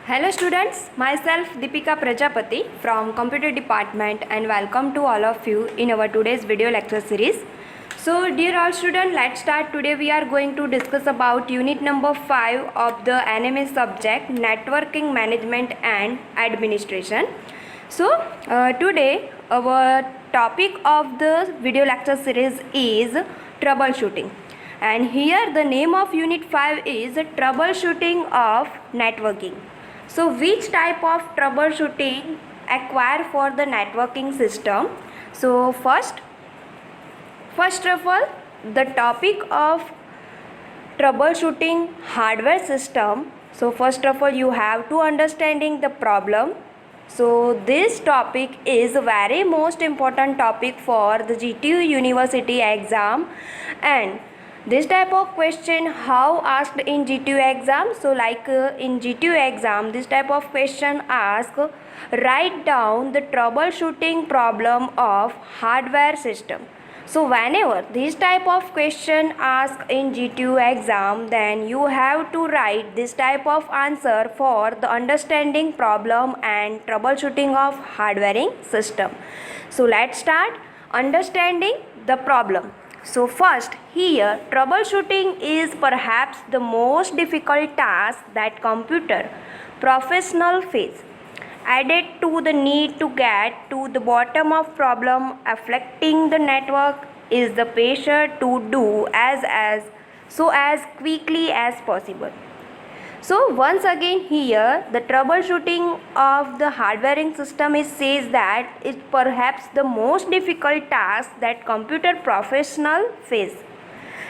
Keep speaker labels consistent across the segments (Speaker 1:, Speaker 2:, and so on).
Speaker 1: Hello students, myself Deepika Prajapati from Computer Department and welcome to all of you in our today's video lecture series. So dear all students, let's start. Today we are going to discuss about unit number 5 of the NMS subject Networking Management and Administration. So today our topic of the video lecture series is troubleshooting. And here the name of unit 5 is troubleshooting of networking. So which type of troubleshooting acquire for the networking system? So first of all, the topic of troubleshooting hardware system. So first of all, you have to understanding the problem. So this topic is very most important topic for the GTU University exam, and this type of question how asked in GTU exam. So like in GTU exam, this type of question ask, write down the troubleshooting problem of hardware system. So whenever this type of question ask in GTU exam, then you have to write this type of answer for the understanding problem and troubleshooting of hardwaring system. So let's start understanding the problem. So first, here troubleshooting is perhaps the most difficult task that computer professional face. Added to the need to get to the bottom of problem affecting the network is the pressure to do as quickly as possible. So once again here the troubleshooting of the hardwaring system says that is perhaps the most difficult task that computer professional face,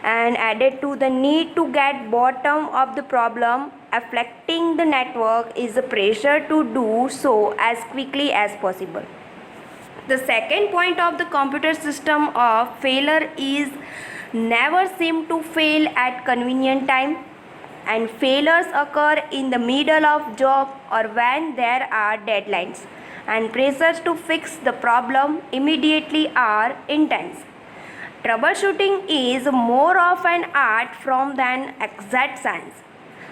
Speaker 1: and added to the need to get bottom of the problem affecting the network is the pressure to do so as quickly as possible. The second point of the computer system of failure is never seem to fail at convenient time, and failures occur in the middle of job or when there are deadlines, and pressures to fix the problem immediately are intense. Troubleshooting is more of an art form than exact science.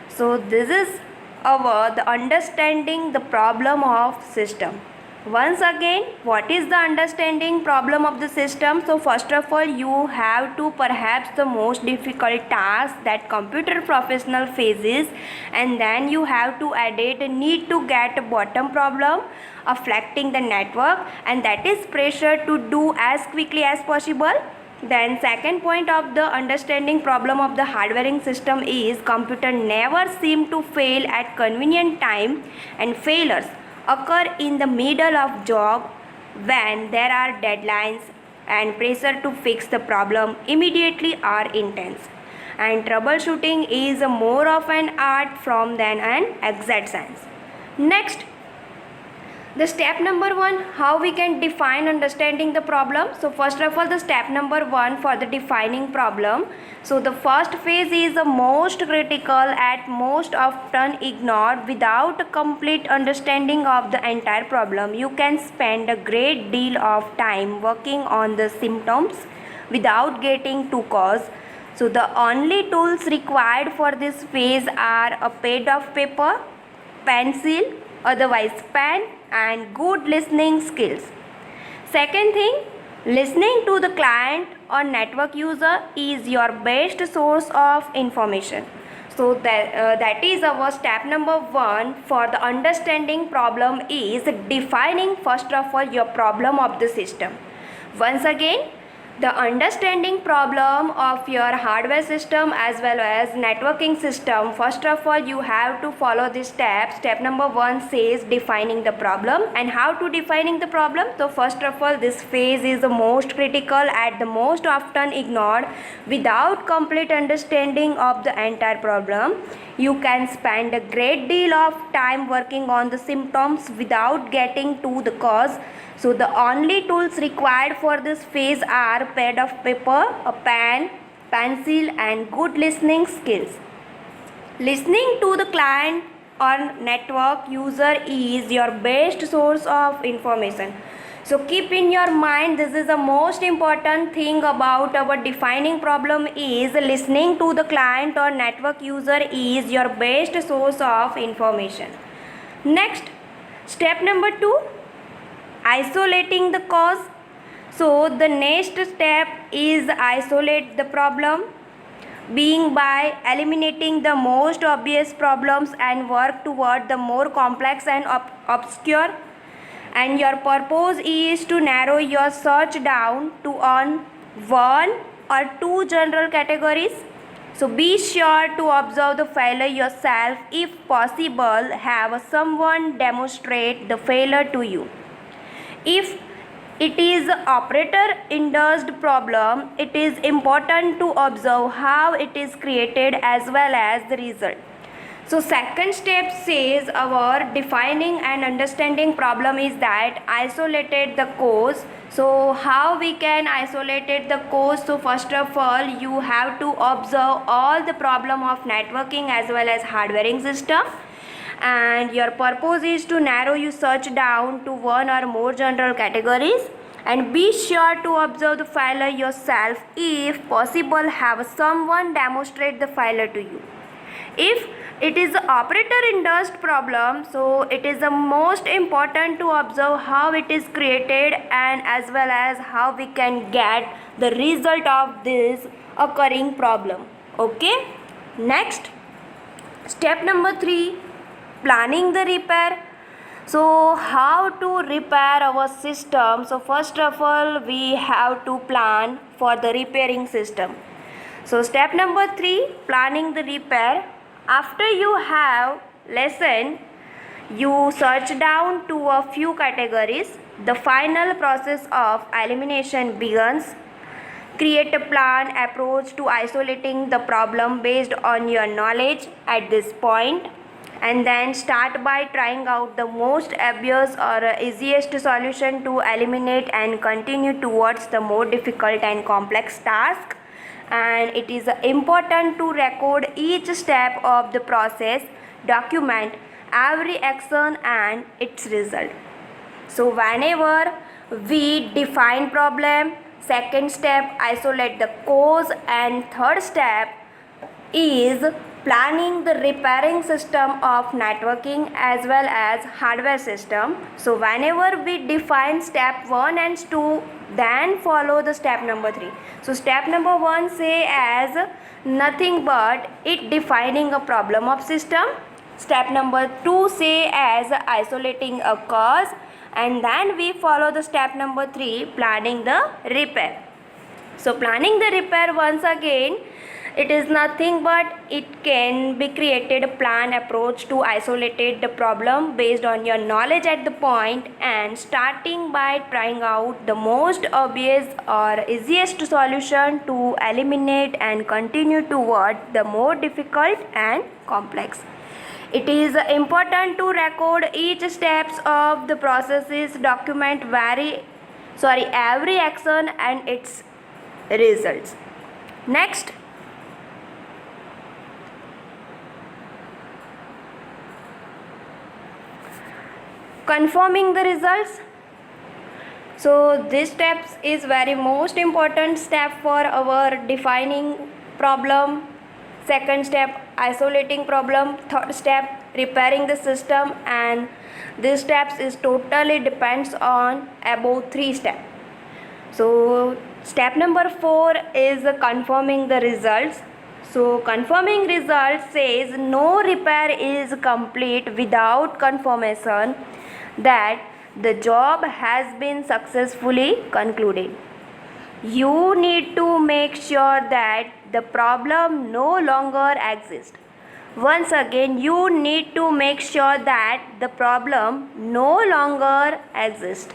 Speaker 1: So this is the understanding the problem of system. Once again, what is the understanding problem of the system? So first of all, you have to perhaps the most difficult task that computer professional faces, and then you have to add it need to get a bottom problem affecting the network, and that is pressure to do as quickly as possible. Then second point of the understanding problem of the hardwaring system is computer never seem to fail at convenient time, and failures occur in the middle of job when there are deadlines, and pressure to fix the problem immediately are intense. And troubleshooting is more of an art form than an exact science. Next, the step number 1, how we can define understanding the problem. So first of all, the step number 1 for the defining problem. So the first phase is the most critical at most often ignored. Without a complete understanding of the entire problem, you can spend a great deal of time working on the symptoms without getting to cause. So the only tools required for this phase are a pad of paper, pencil, otherwise pen, and good listening skills. Second thing, listening to the client or network user is your best source of information. So that is our step number 1 for the understanding problem is defining first of all your problem of the system. Once again, the understanding problem of your hardware system as well as networking system, first of all you have to follow this step. Step number 1 says defining the problem, and how to defining the problem. So first of all, this phase is the most critical at the most often ignored. Without complete understanding of the entire problem, you can spend a great deal of time working on the symptoms without getting to the cause. So the only tools required for this phase are pad of paper, a pen, pencil, and good listening skills. Listening to the client or network user is your best source of information. So keep in your mind, this is the most important thing about our defining problem is listening to the client or network user is your best source of information. Next, step number 2, isolating the cause. So the next step is isolate the problem, being by eliminating the most obvious problems and work toward the more complex and obscure. And your purpose is to narrow your search down to on one or two general categories. So be sure to observe the failure yourself. If possible, have someone demonstrate the failure to you. If it is operator-induced problem, it is important to observe how it is created as well as the result. So second step says our defining and understanding problem is that isolated the cause. So how we can isolate the cause? So first of all, you have to observe all the problem of networking as well as hardwaring system, and your purpose is to narrow your search down to one or more general categories, and be sure to observe the failure yourself. If possible, have someone demonstrate the failure to you. If it is operator-induced problem, so it is the most important to observe how it is created and as well as how we can get the result of this occurring problem. Okay. Next, step number 3, planning the repair. So how to repair our system? So first of all, we have to plan for the repairing system. So step number 3, planning the repair. After you have lesson, you search down to a few categories. The final process of elimination begins. Create a plan approach to isolating the problem based on your knowledge at this point, and then start by trying out the most obvious or easiest solution to eliminate and continue towards the more difficult and complex task. And it is important to record each step of the process, document every action and its result. So whenever we define problem, second step isolate the cause, and third step is planning the repairing system of networking as well as hardware system. So whenever we define step 1 and 2, then follow the step number 3. So step number 1 say as nothing but it defining a problem of system. Step number 2 say as isolating a cause, and then we follow the step number 3, planning the repair. So planning the repair, once again, it is nothing but it can be created a plan approach to isolate the problem based on your knowledge at the point, and starting by trying out the most obvious or easiest solution to eliminate and continue toward the more difficult and complex. It is important to record each steps of the processes, document every action and its results. Next, confirming the results. So this steps is very most important step for our defining problem. Second step, isolating problem. Third step, repairing the system, and this steps is totally depends on above 3 steps. So step number 4 is confirming the results. So confirming results says no repair is complete without confirmation that the job has been successfully concluded. You need to make sure that the problem no longer exists. Once again, you need to make sure that the problem no longer exists.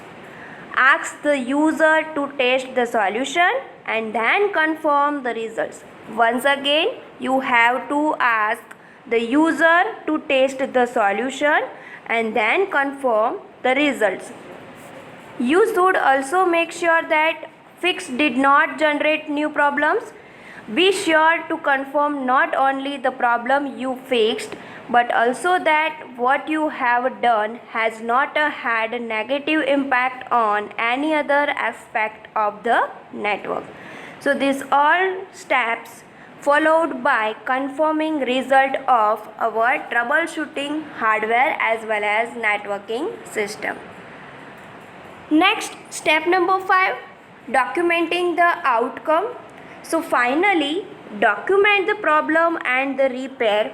Speaker 1: Ask the user to test the solution and then confirm the results. Once again, you have to ask the user to test the solution and then confirm the results. You should also make sure that fix did not generate new problems. Be sure to confirm not only the problem you fixed, but also that what you have done has not had a negative impact on any other aspect of the network. So these all steps followed by confirming result of our troubleshooting hardware as well as networking system. Next, step number 5, documenting the outcome. So finally, document the problem and the repair.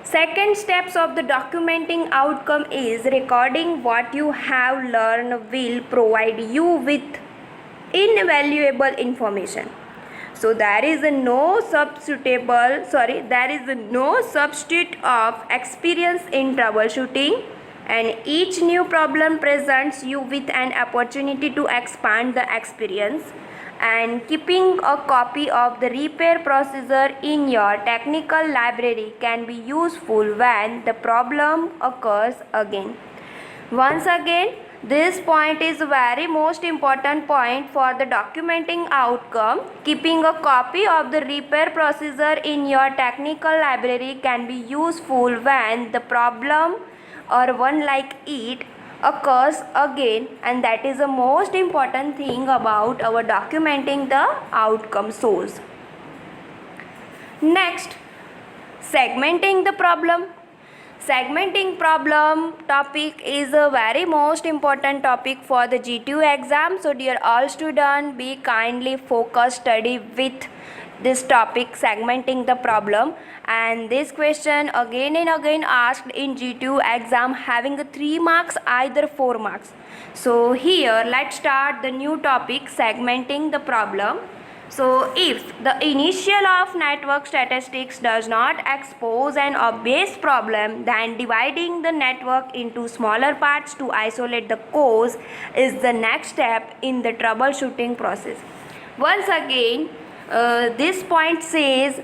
Speaker 1: Second steps of the documenting outcome is recording what you have learned will provide you with invaluable information. So there is no substitute of experience in troubleshooting, and each new problem presents you with an opportunity to expand the experience. And keeping a copy of the repair procedure in your technical library can be useful when the problem occurs again. Once again, this point is very most important point for the documenting outcome. Keeping a copy of the repair procedure in your technical library can be useful when the problem or one like it occurs again, and that is the most important thing about our documenting the outcome source. Next, segmenting the problem. Segmenting problem topic is a very most important topic for the GTU exam. So dear all students, be kindly focus study with this topic, segmenting the problem. And this question again and again asked in GTU exam, having 3 marks, either 4 marks. So here let's start the new topic, segmenting the problem. So if the initial of network statistics does not expose an obvious problem, then dividing the network into smaller parts to isolate the cause is the next step in the troubleshooting process. Once again, this point says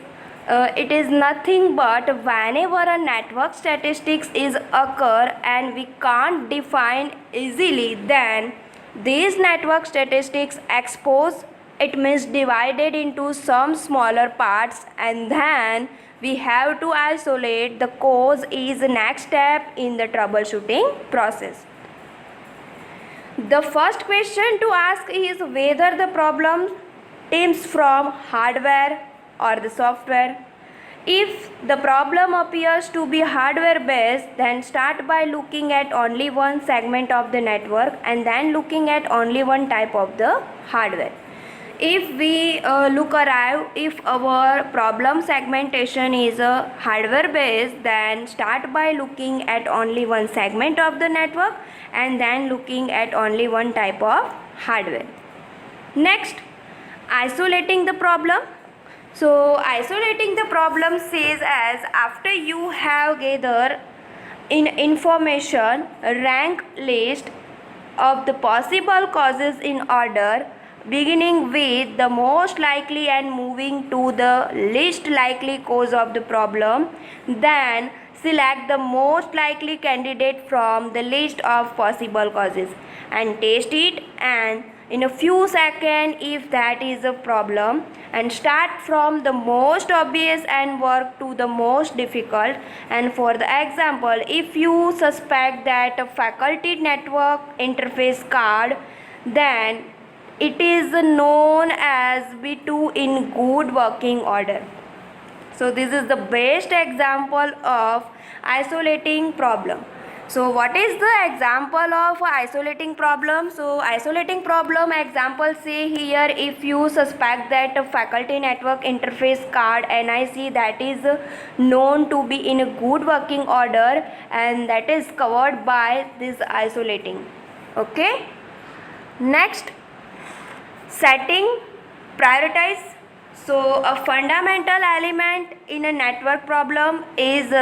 Speaker 1: it is nothing but whenever a network statistics is occur and we can't define easily, then these network statistics expose, it means divided into some smaller parts, and then we have to isolate the cause is the next step in the troubleshooting process. The first question to ask is whether the problem stems from hardware or the software. If the problem appears to be hardware based, then start by looking at only one segment of the network and then looking at only one type of the hardware. If we if our problem segmentation is hardware based, then start by looking at only one segment of the network and then looking at only one type of hardware. Next, isolating the problem. So isolating the problem says as after you have gathered information, rank list of the possible causes in order, beginning with the most likely and moving to the least likely cause of the problem. Then select the most likely candidate from the list of possible causes and test it, and in a few seconds if that is a problem, and start from the most obvious and work to the most difficult. And for the example, if you suspect that a faculty network interface card, then it is known as B2 in good working order. So this is the best example of isolating problem. So what is the example of isolating problem? So isolating problem example say here, if you suspect that a faculty network interface card NIC that is known to be in a good working order, and that is covered by this isolating. Okay. Next, setting prioritize. So a fundamental element in a network problem is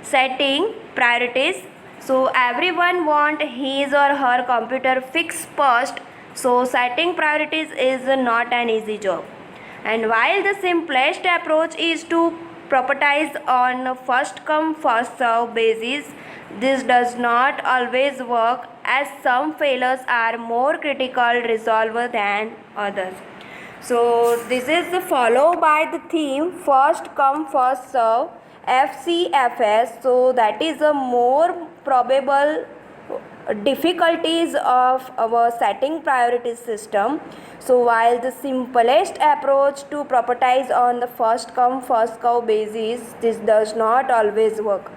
Speaker 1: setting priorities. So everyone want his or her computer fixed first. So setting priorities is not an easy job. And while the simplest approach is to prioritize on first come first serve basis, this does not always work, as some failures are more critical resolved than others. So this is followed by the theme first come first serve, FCFS. So that is a more probable difficulties of our setting priority system. So while the simplest approach to propertize on the first come first serve basis, this does not always work.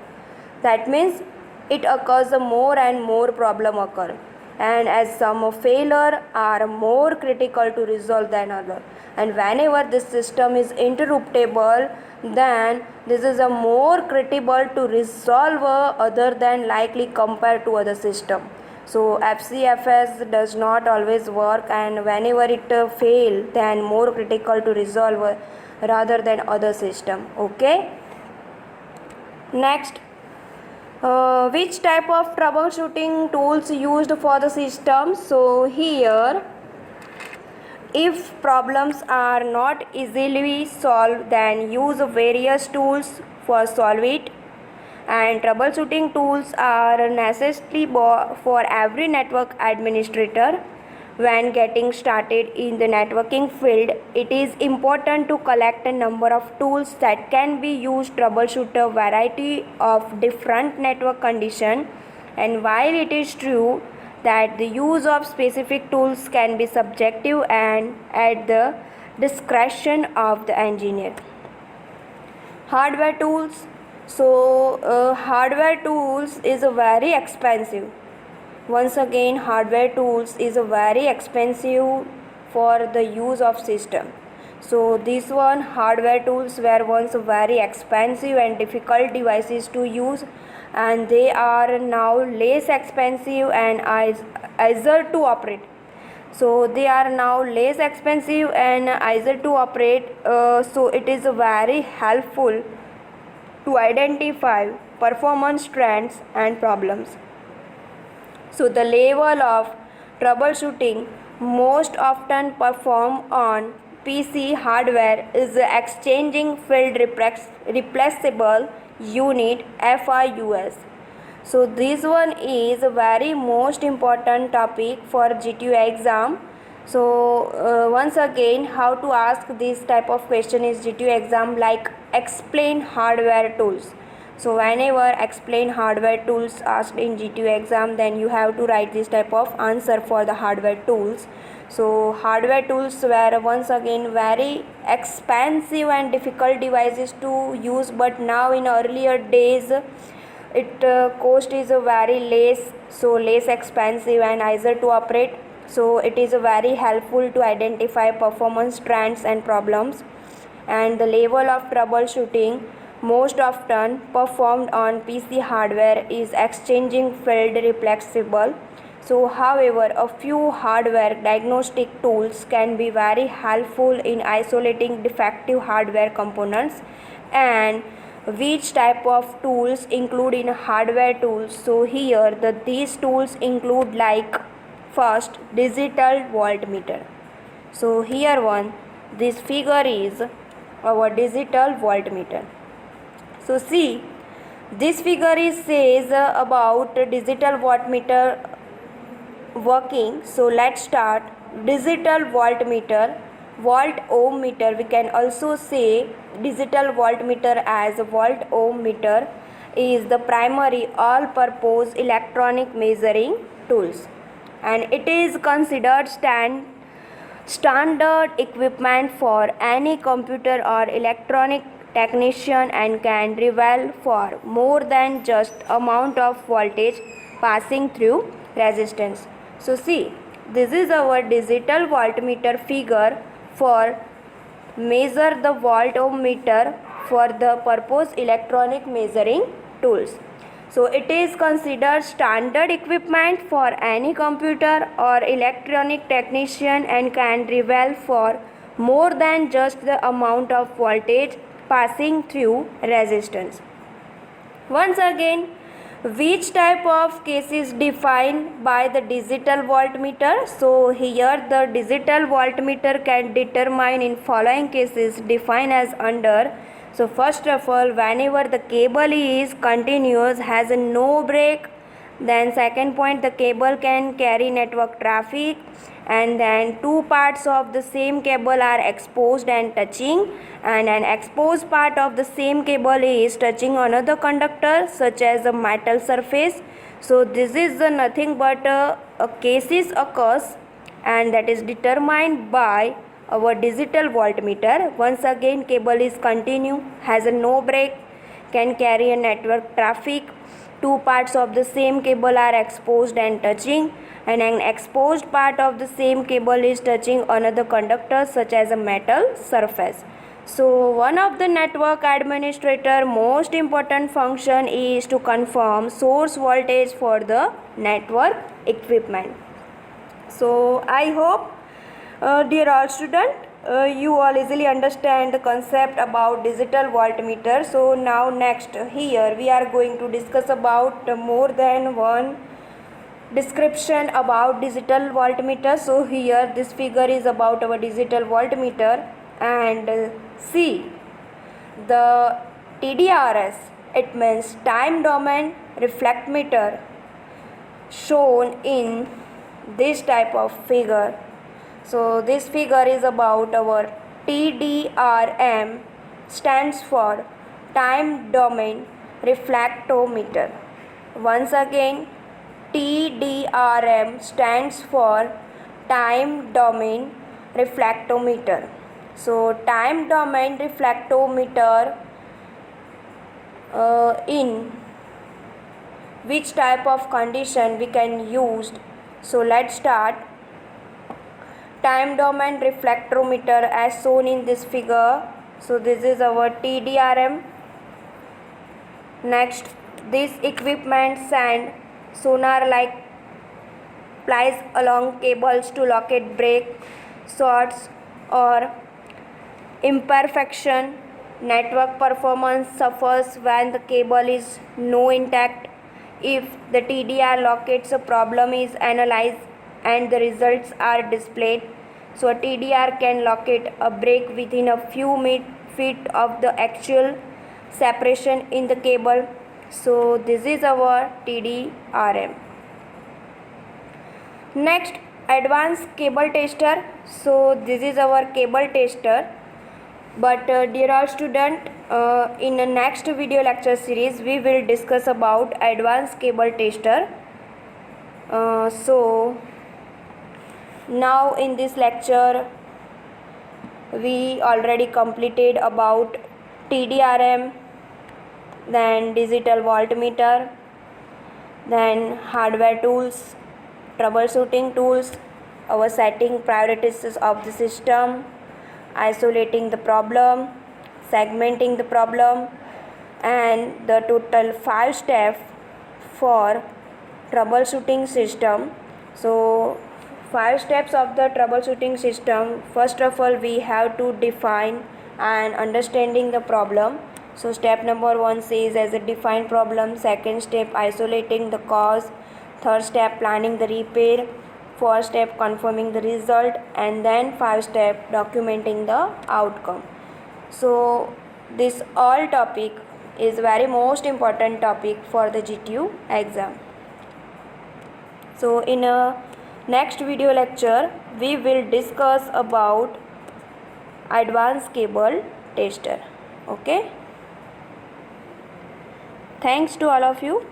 Speaker 1: That means it occurs more and more problem occur, and as some failure are more critical to resolve than other, and whenever this system is interruptible, then this is a more critical to resolve other than likely compared to other system. So FCFS does not always work, and whenever it fail, then more critical to resolve rather than other system. Okay. Next, which type of troubleshooting tools used for the system? So here, if problems are not easily solved, then use various tools for solve it. And troubleshooting tools are necessary for every network administrator. When getting started in the networking field, it is important to collect a number of tools that can be used to troubleshoot a variety of different network conditions. And while it is true that the use of specific tools can be subjective and at the discretion of the engineer. Hardware tools. So hardware tools is very expensive. Once again, hardware tools is very expensive for the use of system. So this one, hardware tools were once very expensive and difficult devices to use, and they are now less expensive and easier to operate. So they are now less expensive and easier to operate. So it is very helpful to identify performance trends and problems. So the level of troubleshooting most often performed on PC hardware is exchanging field replaceable unit FIUS. So this one is a very most important topic for GTU exam. So once again, how to ask this type of question is GTU exam, like explain hardware tools. So whenever explain hardware tools asked in GTU exam, then you have to write this type of answer for the hardware tools. So hardware tools were once again very expensive and difficult devices to use, but now in earlier days it cost is very less, so less expensive and easier to operate. So it is very helpful to identify performance trends and problems. And the level of troubleshooting most often performed on PC hardware is exchanging field replaceable. So however, a few hardware diagnostic tools can be very helpful in isolating defective hardware components. And which type of tools include in hardware tools? So here these tools include, like, first, digital voltmeter. So here one, this figure is our digital voltmeter. So see, this figure is says about digital voltmeter working. So let's start. Digital voltmeter, volt ohm meter, we can also say digital voltmeter as volt ohm meter, is the primary all purpose electronic measuring tools, and it is considered standard equipment for any computer or electronic technician and can reveal for more than just amount of voltage passing through resistance. So see, this is our digital voltmeter figure for measure the volt ohm meter for the purpose electronic measuring tools. So it is considered standard equipment for any computer or electronic technician and can reveal for more than just the amount of voltage passing through resistance. Once again, which type of case is defined by the digital voltmeter? So here the digital voltmeter can determine in following cases defined as under. So first of all, whenever the cable is continuous, has no break, Then second point, the cable can carry network traffic, and then two parts of the same cable are exposed and touching, and an exposed part of the same cable is touching another conductor such as a metal surface. So this is nothing but a cases occurs, and that is determined by our digital voltmeter. Once again, cable is continue, has a no break, can carry a network traffic. Two parts of the same cable are exposed and touching, and an exposed part of the same cable is touching another conductor such as a metal surface. So one of the network administrator most important function is to confirm source voltage for the network equipment. So I hope, dear all student, you all easily understand the concept about digital voltmeter. So now next here we are going to discuss about more than one description about digital voltmeter. So here this figure is about our digital voltmeter, and see the TDRS, it means time domain reflectmeter, shown in this type of figure. So this figure is about our TDRM, stands for time domain reflectometer. Once again, TDRM stands for time domain reflectometer. So time domain reflectometer, in which type of condition we can use. So let's start. Time domain reflectometer as shown in this figure. So this is our TDRM. Next, this equipment send sonar like plies along cables to locate break, shorts or imperfection. Network performance suffers when the cable is no intact. If the TDR locates a problem is analyzed and the results are displayed. So a TDR can locate a break within a few feet of the actual separation in the cable. So this is our TDRM. Next, advanced cable tester. So this is our cable tester. But dear all student, in the next video lecture series we will discuss about advanced cable tester. So now in this lecture we already completed about TDRM, then digital voltmeter, then hardware tools, troubleshooting tools, our setting priorities of the system, isolating the problem, segmenting the problem, and the total 5 steps for troubleshooting system. So 5 steps of the troubleshooting system. First of all, we have to define and understanding the problem. So step number 1 says as a define problem. Second step, isolating the cause. Third step, planning the repair. Fourth step, confirming the result, and then 5 step, documenting the outcome. So this all topic is very most important topic for the GTU exam. So in a next video lecture we will discuss about advanced cable tester. Okay, thanks to all of you.